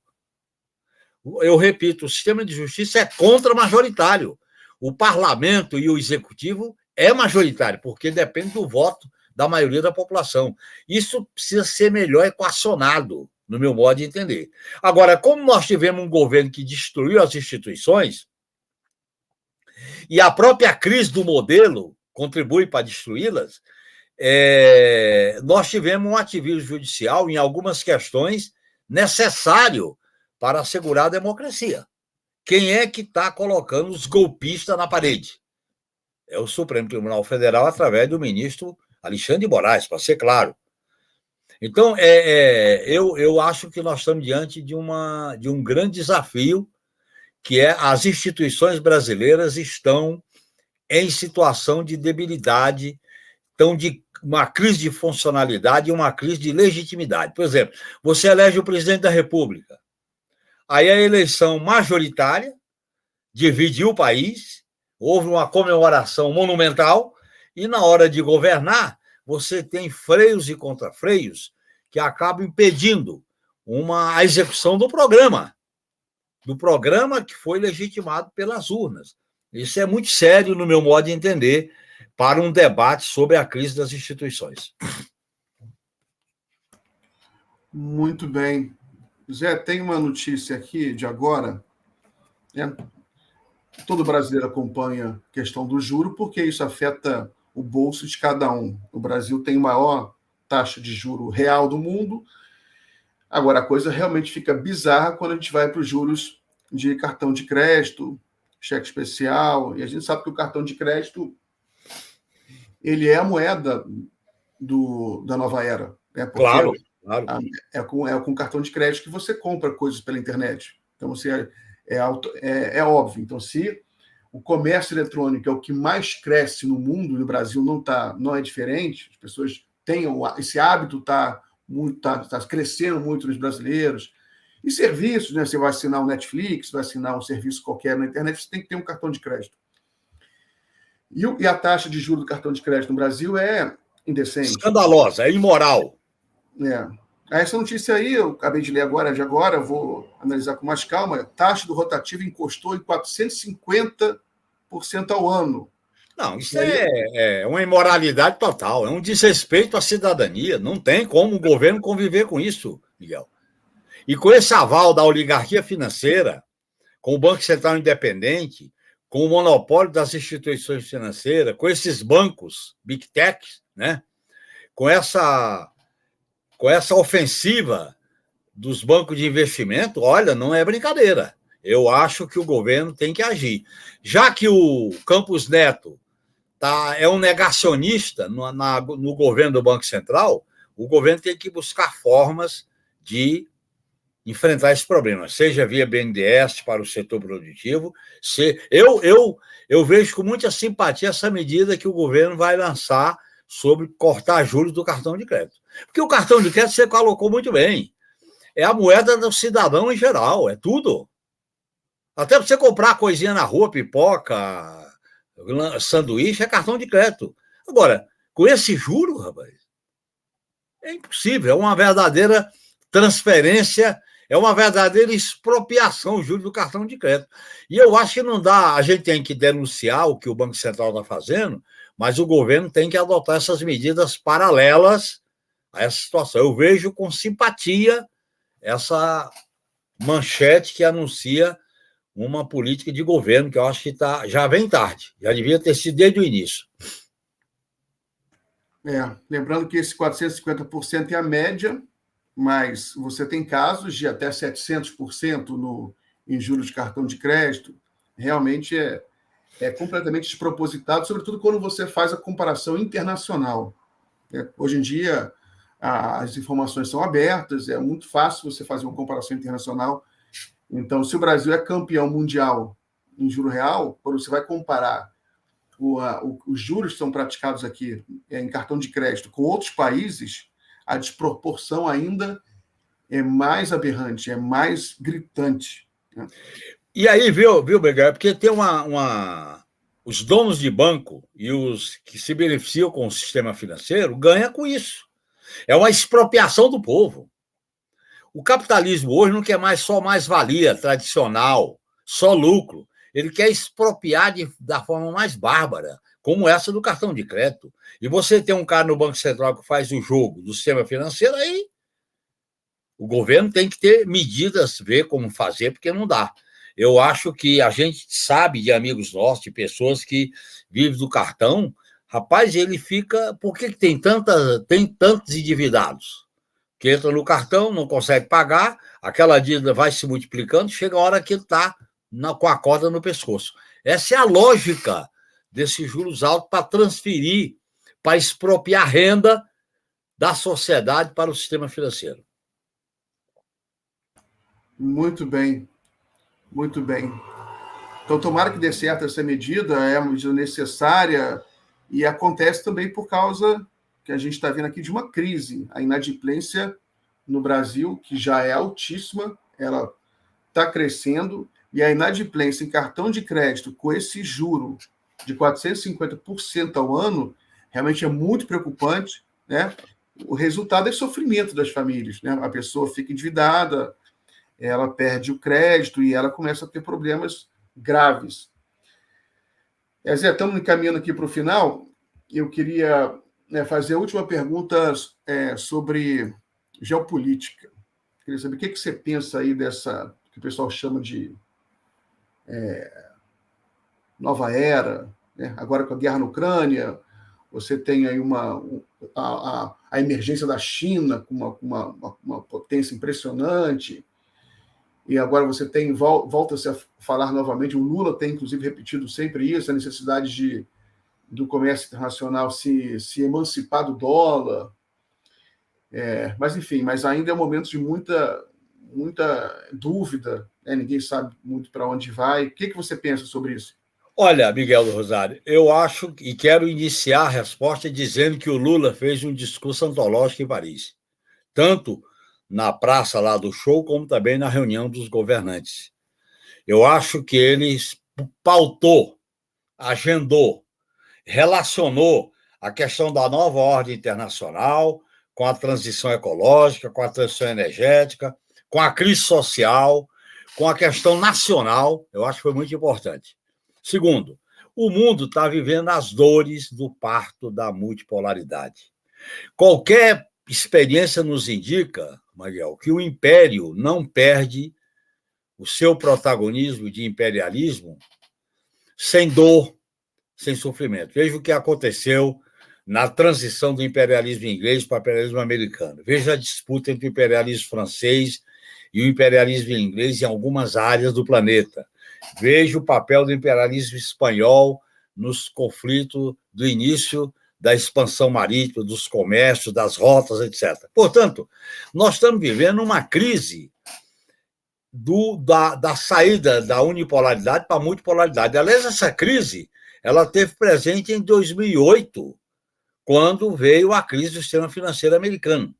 Eu repito, o sistema de justiça é contra-majoritário. O parlamento e o executivo é majoritário, porque depende do voto da maioria da população. Isso precisa ser melhor equacionado, no meu modo de entender. Agora, como nós tivemos um governo que destruiu as instituições, e a própria crise do modelo contribui para destruí-las, nós tivemos um ativismo judicial em algumas questões necessário para assegurar a democracia. Quem é que está colocando os golpistas na parede? É o Supremo Tribunal Federal, através do ministro Alexandre de Moraes, para ser claro. Então, eu acho que nós estamos diante de um grande desafio, que é as instituições brasileiras estão em situação de debilidade, estão de uma crise de funcionalidade e uma crise de legitimidade. Por exemplo, você elege o presidente da República, aí a eleição majoritária dividiu o país, houve uma comemoração monumental, e na hora de governar, você tem freios e contrafreios que acabam impedindo a execução do programa que foi legitimado pelas urnas. Isso é muito sério, no meu modo de entender, para um debate sobre a crise das instituições. Muito bem. Zé, tem uma notícia aqui de agora. Todo brasileiro acompanha a questão do juro, porque isso afeta o bolso de cada um. O Brasil tem a maior taxa de juro real do mundo. Agora, a coisa realmente fica bizarra quando a gente vai para os juros de cartão de crédito, cheque especial, e a gente sabe que o cartão de crédito ele é a moeda da nova era. Né? Claro. É com cartão de crédito que você compra coisas pela internet. Então, é óbvio. Então, se o comércio eletrônico é o que mais cresce no mundo, no Brasil não é diferente, as pessoas têm esse hábito, está crescendo muito nos brasileiros. E serviços, né? Você vai assinar um Netflix, vai assinar um serviço qualquer na internet, você tem que ter um cartão de crédito. E a taxa de juros do cartão de crédito no Brasil é indecente. Escandalosa, é imoral. Essa notícia aí, eu acabei de ler agora, vou analisar com mais calma. A taxa do rotativo encostou em 450% ao ano. Não, isso é uma imoralidade total, é um desrespeito à cidadania. Não tem como o governo conviver com isso, Miguel. E com esse aval da oligarquia financeira, com o Banco Central independente, com o monopólio das instituições financeiras, com esses bancos, Big Techs, né? Com essa ofensiva dos bancos de investimento, olha, não é brincadeira. Eu acho que o governo tem que agir. Já que o Campos Neto é um negacionista no governo do Banco Central, o governo tem que buscar formas de enfrentar esse problema, seja via BNDES para o setor produtivo. Eu vejo com muita simpatia essa medida que o governo vai lançar sobre cortar juros do cartão de crédito. Porque o cartão de crédito, você colocou muito bem, é a moeda do cidadão em geral, é tudo. Até para você comprar coisinha na rua, pipoca, sanduíche, é cartão de crédito. Agora, com esse juro, rapaz, é impossível, é uma verdadeira transferência, é uma verdadeira expropriação, o juro do cartão de crédito. E eu acho que não dá, a gente tem que denunciar o que o Banco Central está fazendo, mas o governo tem que adotar essas medidas paralelas a essa situação. Eu vejo com simpatia essa manchete que anuncia uma política de governo que eu acho que já vem tarde, já devia ter sido desde o início. Lembrando que esse 450% é a média, mas você tem casos de até 700% em juros de cartão de crédito. Realmente é completamente despropositado, sobretudo quando você faz a comparação internacional. Hoje em dia, as informações são abertas, é muito fácil você fazer uma comparação internacional. Então, se o Brasil é campeão mundial em juro real, quando você vai comparar os juros que são praticados aqui em cartão de crédito com outros países, a desproporção ainda é mais aberrante, é mais gritante. Né? E aí, viu, Begar? Porque tem os donos de banco e os que se beneficiam com o sistema financeiro ganham com isso. É uma expropriação do povo. O capitalismo hoje não quer mais só mais-valia tradicional, só lucro. Ele quer expropriar da forma mais bárbara, como essa do cartão de crédito. E você tem um cara no Banco Central que faz o jogo do sistema financeiro, aí o governo tem que ter medidas, ver como fazer, porque não dá. Eu acho que a gente sabe de amigos nossos, de pessoas que vivem do cartão, rapaz, ele fica... Por que tem tantos endividados? Que entra no cartão, não consegue pagar, aquela dívida vai se multiplicando, chega a hora que ele está com a corda no pescoço. Essa é a lógica desses juros altos para transferir, para expropriar renda da sociedade para o sistema financeiro. Muito bem, muito bem. Então, tomara que dê certo essa medida, é uma medida necessária e acontece também por causa que a gente está vendo aqui de uma crise. A inadimplência no Brasil, que já é altíssima, ela está crescendo, e a inadimplência em cartão de crédito com esse juro de 450% ao ano realmente é muito preocupante, né? O resultado é sofrimento das famílias, né? A pessoa fica endividada, ela perde o crédito e ela começa a ter problemas graves. Zé, estamos encaminhando aqui para o final. Eu queria fazer a última pergunta sobre geopolítica. Queria saber o que você pensa aí dessa que o pessoal chama de nova era, né? Agora com a guerra na Ucrânia, você tem aí a emergência da China com uma potência impressionante, e agora você volta-se a falar novamente, o Lula tem inclusive repetido sempre isso, a necessidade do comércio internacional se emancipar do dólar, mas enfim, mas ainda é um momento de muita dúvida, né? Ninguém sabe muito para onde vai. O que você pensa sobre isso? Olha, Miguel do Rosário, eu acho e quero iniciar a resposta dizendo que o Lula fez um discurso antológico em Paris, tanto na praça lá do show, como também na reunião dos governantes. Eu acho que ele pautou, agendou, relacionou a questão da nova ordem internacional com a transição ecológica, com a transição energética, com a crise social, com a questão nacional. Eu acho que foi muito importante. Segundo, o mundo está vivendo as dores do parto da multipolaridade. Qualquer experiência nos indica, Miguel, que o império não perde o seu protagonismo de imperialismo sem dor, sem sofrimento. Veja o que aconteceu na transição do imperialismo inglês para o imperialismo americano. Veja a disputa entre o imperialismo francês e o imperialismo inglês em algumas áreas do planeta. Veja o papel do imperialismo espanhol nos conflitos do início da expansão marítima, dos comércios, das rotas, etc. Portanto, nós estamos vivendo uma crise da saída da unipolaridade para a multipolaridade. Aliás, essa crise ela teve presente em 2008, quando veio a crise do sistema financeiro americano.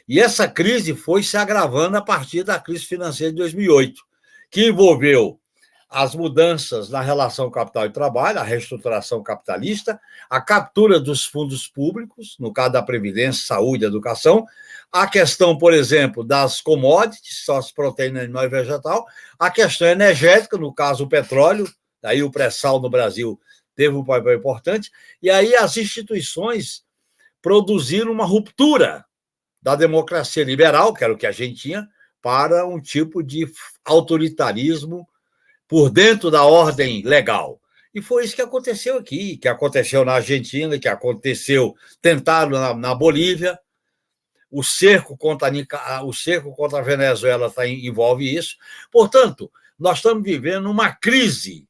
E essa crise foi se agravando a partir da crise financeira de 2008, que envolveu as mudanças na relação capital e trabalho, a reestruturação capitalista, a captura dos fundos públicos, no caso da Previdência, Saúde e Educação, a questão, por exemplo, das commodities, só as proteínas animal e vegetal, a questão energética, no caso o petróleo, aí o pré-sal no Brasil teve um papel importante, e aí as instituições produziram uma ruptura da democracia liberal, que era o que a gente tinha, para um tipo de autoritarismo por dentro da ordem legal. E foi isso que aconteceu aqui, que aconteceu na Argentina, que aconteceu, tentaram na Bolívia. O cerco contra a Venezuela envolve isso. Portanto, nós estamos vivendo uma crise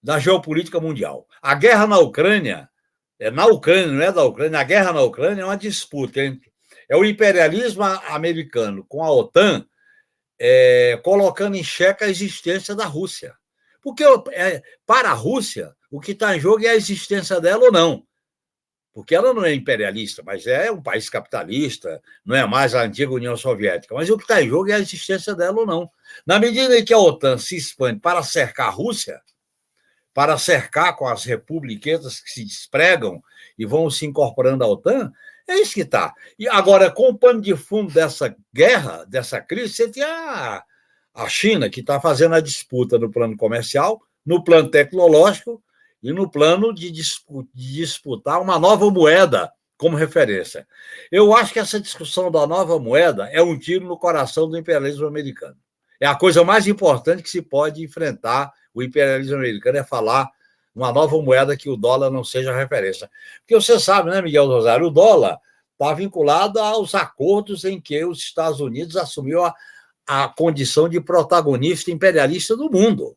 da geopolítica mundial. A guerra na Ucrânia, não é da Ucrânia, a guerra na Ucrânia é uma disputa entre o imperialismo americano com a OTAN, colocando em xeque a existência da Rússia. Porque para a Rússia, o que está em jogo é a existência dela ou não. Porque ela não é imperialista, mas é um país capitalista, não é mais a antiga União Soviética. Mas o que está em jogo é a existência dela ou não. Na medida em que a OTAN se expande para cercar a Rússia, para cercar com as republiquetas que se despregam e vão se incorporando à OTAN, é isso que está. E agora, com o pano de fundo dessa guerra, dessa crise, você tem a China, que está fazendo a disputa no plano comercial, no plano tecnológico e no plano de disputar uma nova moeda como referência. Eu acho que essa discussão da nova moeda é um tiro no coração do imperialismo americano. É a coisa mais importante que se pode enfrentar o imperialismo americano, é falar uma nova moeda que o dólar não seja referência. Porque você sabe, né, Miguel Rosário, o dólar está vinculado aos acordos em que os Estados Unidos assumiu a condição de protagonista imperialista do mundo.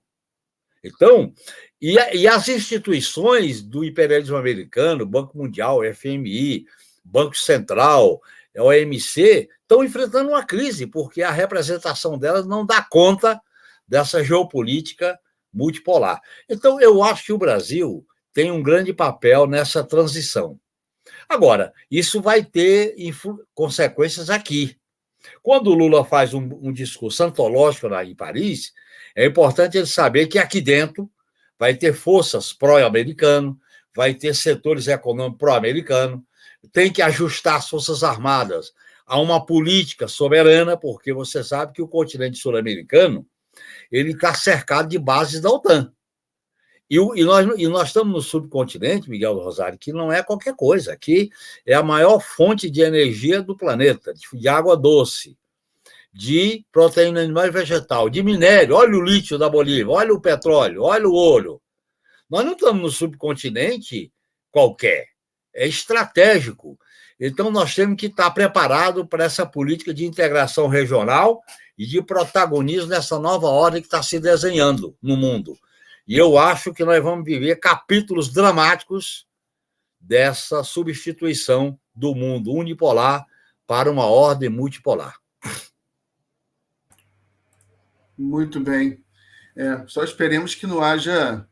Então, e as instituições do imperialismo americano, Banco Mundial, FMI, Banco Central, OMC, estão enfrentando uma crise, porque a representação delas não dá conta dessa geopolítica multipolar. Então, eu acho que o Brasil tem um grande papel nessa transição. Agora, isso vai ter consequências aqui. Quando o Lula faz um discurso antológico lá em Paris, é importante ele saber que aqui dentro vai ter forças pró-americano, vai ter setores econômicos pró-americano, tem que ajustar as Forças Armadas a uma política soberana, porque você sabe que o continente sul-americano ele está cercado de bases da OTAN. E nós estamos no subcontinente, Miguel Rosário, que não é qualquer coisa. Aqui é a maior fonte de energia do planeta, de água doce, de proteína animal e vegetal, de minério. Olha o lítio da Bolívia, olha o petróleo, olha o ouro. Nós não estamos no subcontinente qualquer, é estratégico. Então, nós temos que estar preparados para essa política de integração regional e de protagonismo nessa nova ordem que está se desenhando no mundo. E eu acho que nós vamos viver capítulos dramáticos dessa substituição do mundo unipolar para uma ordem multipolar. Muito bem. Só esperemos que não haja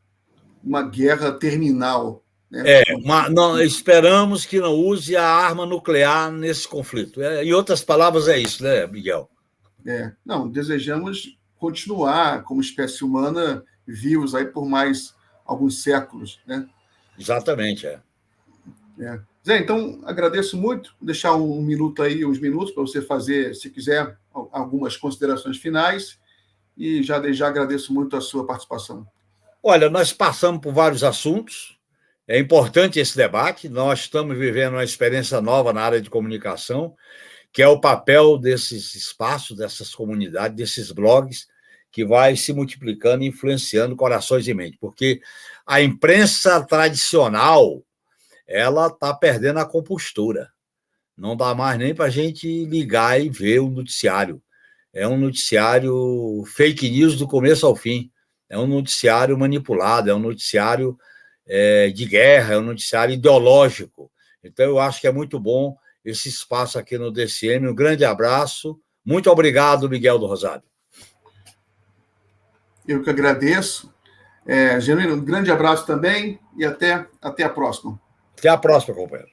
uma guerra terminal né? Não, esperamos que não use a arma nuclear nesse conflito. Em outras palavras, é isso, né, Miguel? Não, desejamos continuar como espécie humana vivos aí por mais alguns séculos, né? Exatamente, Zé, então agradeço muito. Vou deixar uns minutos para você fazer, se quiser, algumas considerações finais e já agradeço muito a sua participação. Olha, nós passamos por vários assuntos. É importante esse debate. Nós estamos vivendo uma experiência nova na área de comunicação, que é o papel desses espaços, dessas comunidades, desses blogs, que vai se multiplicando e influenciando corações e mentes. Porque a imprensa tradicional, ela está perdendo a compostura. Não dá mais nem para a gente ligar e ver o noticiário. É um noticiário fake news do começo ao fim. É um noticiário manipulado, é um noticiário de guerra, é um noticiário ideológico. Então, eu acho que é muito bom esse espaço aqui no DCM. Um grande abraço. Muito obrigado, Miguel do Rosário. Eu que agradeço. Genuíno, um grande abraço também e até a próxima. Até a próxima, companheiro.